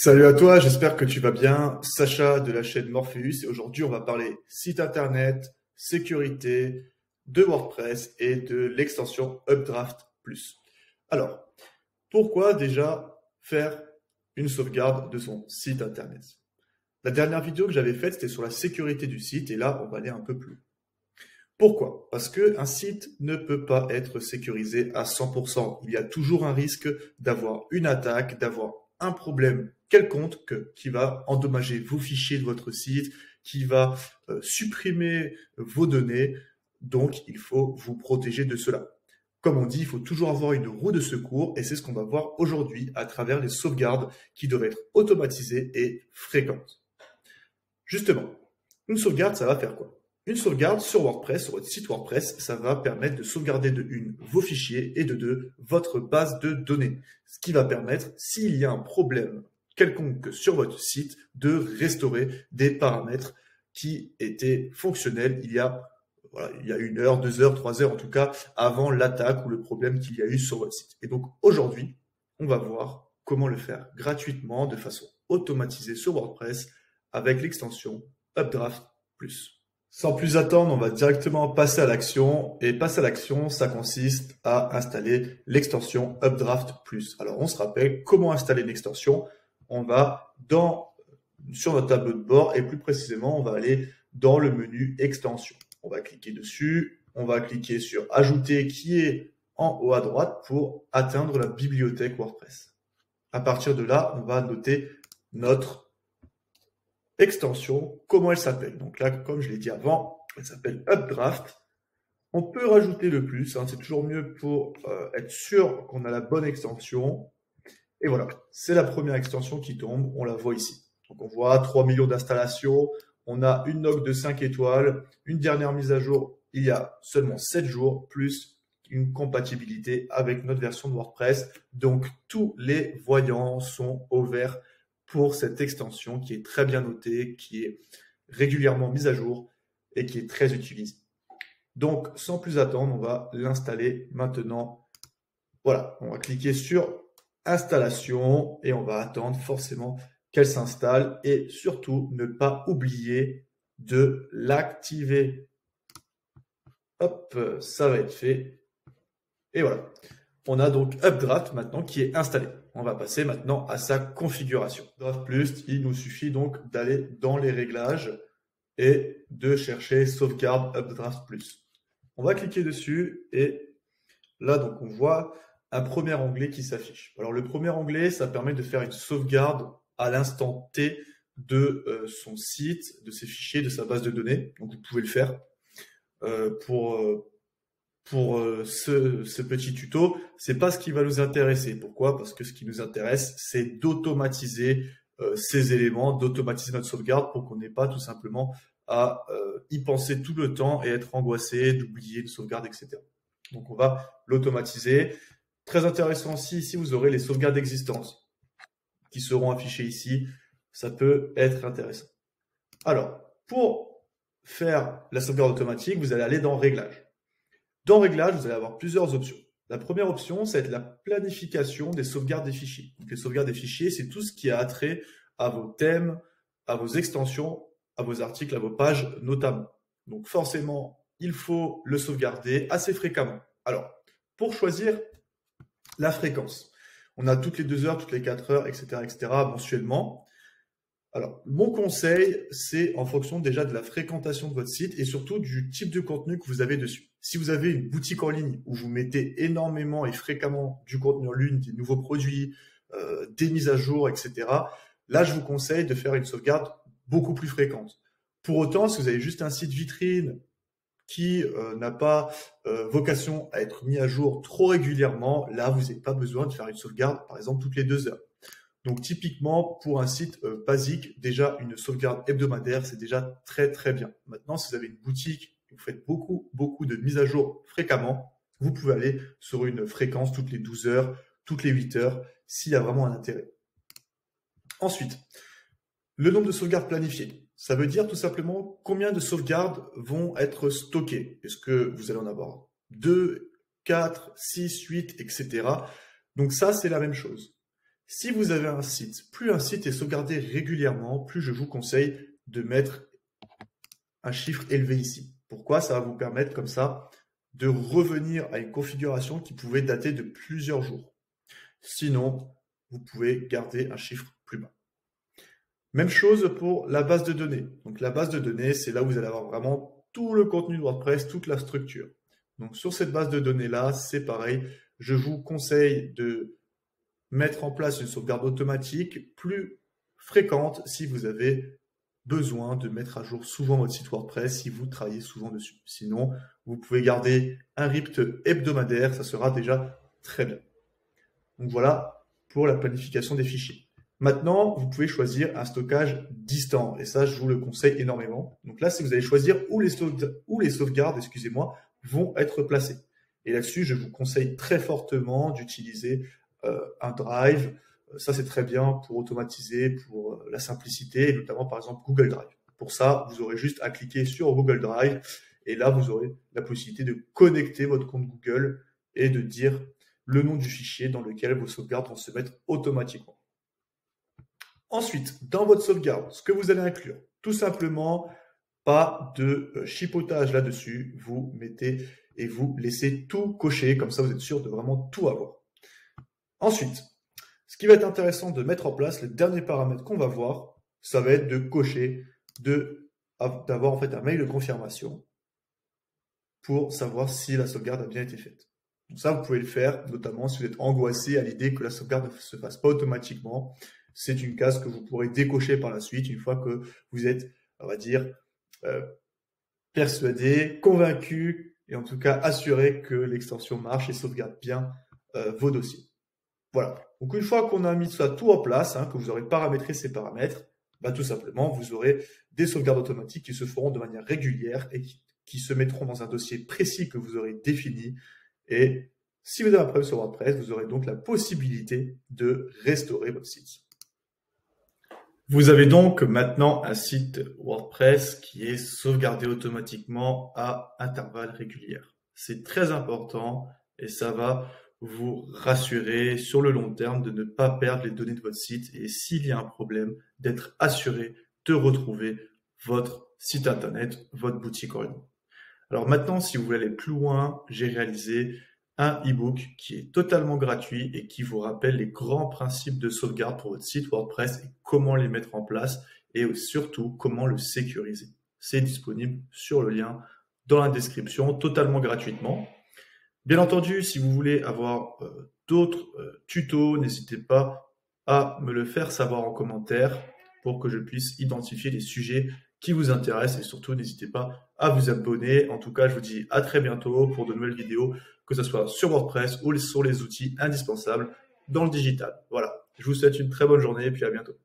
Salut à toi, j'espère que tu vas bien. Sacha de la chaîne Morpheus et aujourd'hui on va parler site internet, sécurité, de WordPress et de l'extension Updraft Plus. Alors, pourquoi déjà faire une sauvegarde de son site internet? La dernière vidéo que j'avais faite c'était sur la sécurité du site et là on va aller un peu plus loin. Pourquoi? Parce qu'un site ne peut pas être sécurisé à 100%. Il y a toujours un risque d'avoir une attaque, d'avoir un problème quelconque qui va endommager vos fichiers de votre site, qui va supprimer vos données. Donc, il faut vous protéger de cela. Comme on dit, il faut toujours avoir une roue de secours et c'est ce qu'on va voir aujourd'hui à travers les sauvegardes qui doivent être automatisées et fréquentes. Justement, une sauvegarde, ça va faire quoi? Une sauvegarde sur WordPress, sur votre site WordPress, ça va permettre de sauvegarder de une vos fichiers et de deux votre base de données. Ce qui va permettre, s'il y a un problème quelconque sur votre site, de restaurer des paramètres qui étaient fonctionnels il y a 1 heure, 2 heures, 3 heures en tout cas, avant l'attaque ou le problème qu'il y a eu sur votre site. Et donc aujourd'hui, on va voir comment le faire gratuitement, de façon automatisée sur WordPress avec l'extension Updraft Plus. Sans plus attendre, on va directement passer à l'action. Et passer à l'action, ça consiste à installer l'extension Updraft Plus. Alors, on se rappelle comment installer une extension. On va sur notre tableau de bord et plus précisément, on va aller dans le menu Extension. On va cliquer dessus. On va cliquer sur Ajouter qui est en haut à droite pour atteindre la bibliothèque WordPress. À partir de là, on va noter notre extension, comment elle s'appelle. Donc là, comme je l'ai dit avant, elle s'appelle Updraft. On peut rajouter le plus, hein, c'est toujours mieux pour être sûr qu'on a la bonne extension. Et voilà, c'est la première extension qui tombe, on la voit ici. Donc on voit 3 millions d'installations, on a une note de 5 étoiles, une dernière mise à jour il y a seulement 7 jours, plus une compatibilité avec notre version de WordPress. Donc tous les voyants sont au vert pour cette extension qui est très bien notée, qui est régulièrement mise à jour et qui est très utilisée. Donc, sans plus attendre, on va l'installer maintenant. Voilà, on va cliquer sur installation et on va attendre forcément qu'elle s'installe et surtout ne pas oublier de l'activer. Hop, ça va être fait. Et voilà. On a donc Updraft maintenant qui est installé. On va passer maintenant à sa configuration. Updraft Plus, il nous suffit donc d'aller dans les réglages et de chercher sauvegarde Updraft Plus. On va cliquer dessus et là donc on voit un premier onglet qui s'affiche. Alors le premier onglet, ça permet de faire une sauvegarde à l'instant T de son site, de ses fichiers, de sa base de données. Donc vous pouvez le faire pour ce petit tuto. C'est pas ce qui va nous intéresser. Pourquoi? Parce que ce qui nous intéresse, c'est d'automatiser ces éléments, d'automatiser notre sauvegarde pour qu'on n'ait pas tout simplement à y penser tout le temps et être angoissé, d'oublier une sauvegarde, etc. Donc on va l'automatiser. Très intéressant aussi, ici vous aurez les sauvegardes d'existence qui seront affichées ici. Ça peut être intéressant. Alors, pour faire la sauvegarde automatique, vous allez aller dans Réglages. Dans Réglages, vous allez avoir plusieurs options. La première option, ça va être la planification des sauvegardes des fichiers. Donc, les sauvegardes des fichiers, c'est tout ce qui a trait à vos thèmes, à vos extensions, à vos articles, à vos pages notamment. Donc forcément, il faut le sauvegarder assez fréquemment. Alors, pour choisir la fréquence, on a toutes les 2 heures, toutes les 4 heures, etc., mensuellement. Alors, mon conseil, c'est en fonction déjà de la fréquentation de votre site et surtout du type de contenu que vous avez dessus. Si vous avez une boutique en ligne où vous mettez énormément et fréquemment du contenu en ligne, des nouveaux produits, des mises à jour, etc., là, je vous conseille de faire une sauvegarde beaucoup plus fréquente. Pour autant, si vous avez juste un site vitrine qui n'a pas vocation à être mis à jour trop régulièrement, là, vous n'avez pas besoin de faire une sauvegarde, par exemple, toutes les 2 heures. Donc typiquement, pour un site basique, déjà une sauvegarde hebdomadaire, c'est déjà très très bien. Maintenant, si vous avez une boutique, vous faites beaucoup de mises à jour fréquemment, vous pouvez aller sur une fréquence toutes les 12 heures, toutes les 8 heures, s'il y a vraiment un intérêt. Ensuite, le nombre de sauvegardes planifiées. Ça veut dire tout simplement combien de sauvegardes vont être stockées. Est-ce que vous allez en avoir 2, 4, 6, 8, etc. Donc ça, c'est la même chose. Si vous avez un site, plus un site est sauvegardé régulièrement, plus je vous conseille de mettre un chiffre élevé ici. Pourquoi? Ça va vous permettre comme ça de revenir à une configuration qui pouvait dater de plusieurs jours. Sinon, vous pouvez garder un chiffre plus bas. Même chose pour la base de données. Donc la base de données, c'est là où vous allez avoir vraiment tout le contenu de WordPress, toute la structure. Donc sur cette base de données-là, c'est pareil. Je vous conseille de mettre en place une sauvegarde automatique plus fréquente si vous avez besoin de mettre à jour souvent votre site WordPress, si vous travaillez souvent dessus. Sinon, vous pouvez garder un RIPT hebdomadaire, ça sera déjà très bien. Donc voilà pour la planification des fichiers. Maintenant, vous pouvez choisir un stockage distant, et ça, je vous le conseille énormément. Donc là, si vous allez choisir où les sauvegardes, excusez-moi, vont être placées. Et là-dessus, je vous conseille très fortement d'utiliser un Drive. Ça, c'est très bien pour automatiser, pour la simplicité, et notamment, par exemple, Google Drive. Pour ça, vous aurez juste à cliquer sur Google Drive, et là, vous aurez la possibilité de connecter votre compte Google et de dire le nom du fichier dans lequel vos sauvegardes vont se mettre automatiquement. Ensuite, dans votre sauvegarde, ce que vous allez inclure, tout simplement, pas de chipotage là-dessus. Vous mettez et vous laissez tout cocher, comme ça vous êtes sûr de vraiment tout avoir. Ensuite, ce qui va être intéressant de mettre en place, le dernier paramètre qu'on va voir, ça va être de cocher, d'avoir en fait un mail de confirmation pour savoir si la sauvegarde a bien été faite. Donc ça, vous pouvez le faire, notamment si vous êtes angoissé à l'idée que la sauvegarde ne se fasse pas automatiquement. C'est une case que vous pourrez décocher par la suite une fois que vous êtes, on va dire, persuadé, convaincu et en tout cas assuré que l'extension marche et sauvegarde bien vos dossiers. Voilà. Donc une fois qu'on a mis ça tout en place, que vous aurez paramétré ces paramètres, tout simplement, vous aurez des sauvegardes automatiques qui se feront de manière régulière et qui se mettront dans un dossier précis que vous aurez défini. Et si vous avez un problème sur WordPress, vous aurez donc la possibilité de restaurer votre site. Vous avez donc maintenant un site WordPress qui est sauvegardé automatiquement à intervalles réguliers. C'est très important et ça va vous rassurer sur le long terme de ne pas perdre les données de votre site et s'il y a un problème, d'être assuré de retrouver votre site internet, votre boutique en ligne. Alors maintenant, si vous voulez aller plus loin, j'ai réalisé un e-book qui est totalement gratuit et qui vous rappelle les grands principes de sauvegarde pour votre site WordPress et comment les mettre en place et surtout comment le sécuriser. C'est disponible sur le lien dans la description totalement gratuitement. Bien entendu, si vous voulez avoir d'autres tutos, n'hésitez pas à me le faire savoir en commentaire pour que je puisse identifier les sujets qui vous intéressent et surtout n'hésitez pas à vous abonner. En tout cas, je vous dis à très bientôt pour de nouvelles vidéos, que ce soit sur WordPress ou sur les outils indispensables dans le digital. Voilà, je vous souhaite une très bonne journée et puis à bientôt.